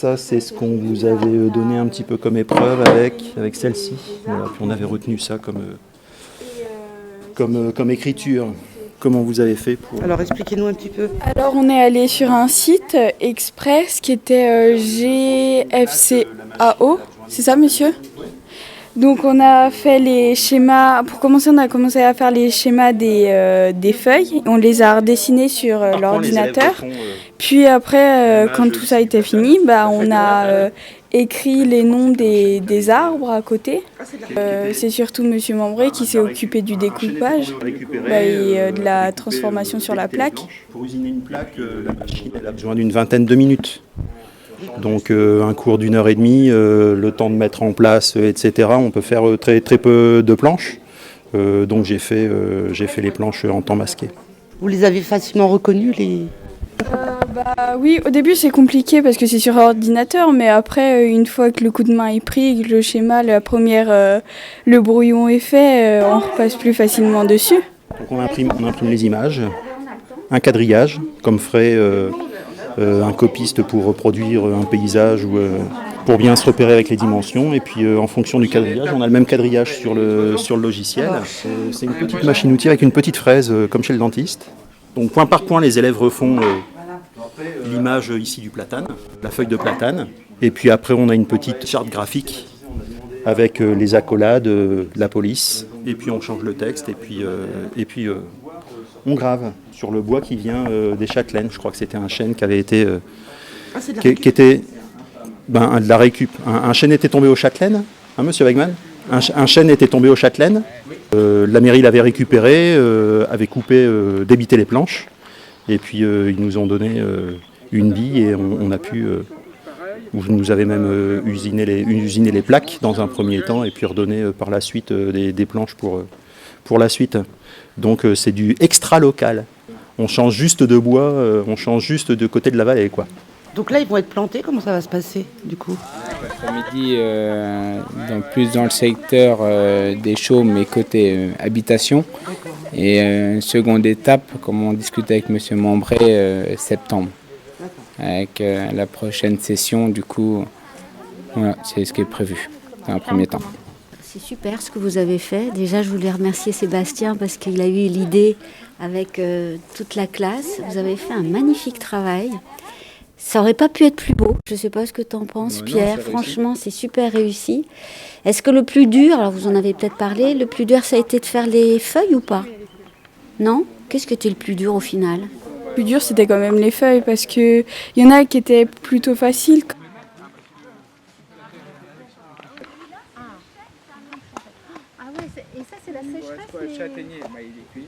ça c'est ce qu'on vous avait donné un petit peu comme épreuve avec celle-ci. Voilà, puis on avait retenu ça comme écriture. Comment vous avez fait pour... Alors expliquez-nous un petit peu. Alors on est allé sur un site express qui était GFCAO, c'est ça monsieur ? Donc on a fait les schémas, pour commencer on a commencé à faire les schémas des feuilles, on les a redessinés sur l'ordinateur, puis après quand tout ça a été fini, on a écrit les noms des arbres à côté. C'est surtout monsieur Membré qui s'est occupé du découpage et de la transformation sur la plaque. Pour usiner une plaque, la machine elle a besoin d'une vingtaine de minutes. Donc un cours d'1 heure et demie, le temps de mettre en place, etc. On peut faire très, très peu de planches. Donc j'ai fait les planches en temps masqué. Vous les avez facilement reconnues les... Oui, au début c'est compliqué parce que c'est sur ordinateur, mais après une fois que le coup de main est pris, que le schéma, le brouillon est fait, on repasse plus facilement dessus. Donc on imprime les images, un quadrillage, comme ferait un copiste pour reproduire un paysage ou pour bien se repérer avec les dimensions. Et puis en fonction du quadrillage, on a le même quadrillage sur le logiciel. C'est une petite machine-outil avec une petite fraise comme chez le dentiste. Donc point par point, les élèves refont l'image ici du platane, la feuille de platane. Et puis après, on a une petite charte graphique avec les accolades, la police. Et puis on change le texte et puis on grave sur le bois qui vient des châtelaines. Je crois que c'était un chêne qui avait été... qui était de la récup. Un chêne était tombé aux châtelaines, hein, monsieur Wegman ? Un chêne était tombé aux châtelaines. La mairie l'avait récupéré, avait coupé, débité les planches. Et puis ils nous ont donné une bille et on a pu... Vous nous avez même usiné les plaques dans un premier temps et puis redonné par la suite des planches pour la suite. Donc c'est du extra local. On change juste de bois, on change juste de côté de la vallée, quoi. Donc là, ils vont être plantés, comment ça va se passer, du coup ? L'après-midi, plus dans le secteur des chaumes, mais côté habitation. Et seconde étape, comme on discutait avec M. Membré, septembre. Avec la prochaine session, du coup, voilà, c'est ce qui est prévu dans un premier temps. C'est super ce que vous avez fait. Déjà, je voulais remercier Sébastien parce qu'il a eu l'idée avec toute la classe. Vous avez fait un magnifique travail. Ça aurait pas pu être plus beau. Je ne sais pas ce que tu en penses, Pierre. Franchement, c'est super réussi. Est-ce que le plus dur, alors vous en avez peut-être parlé, le plus dur, ça a été de faire les feuilles ou pas ? Non ? Qu'est-ce que était le plus dur au final ? Le plus dur, c'était quand même les feuilles parce qu'il y en a qui étaient plutôt faciles. Ah ouais, et ça c'est la sécheresse. Châtaignier, il est cuit.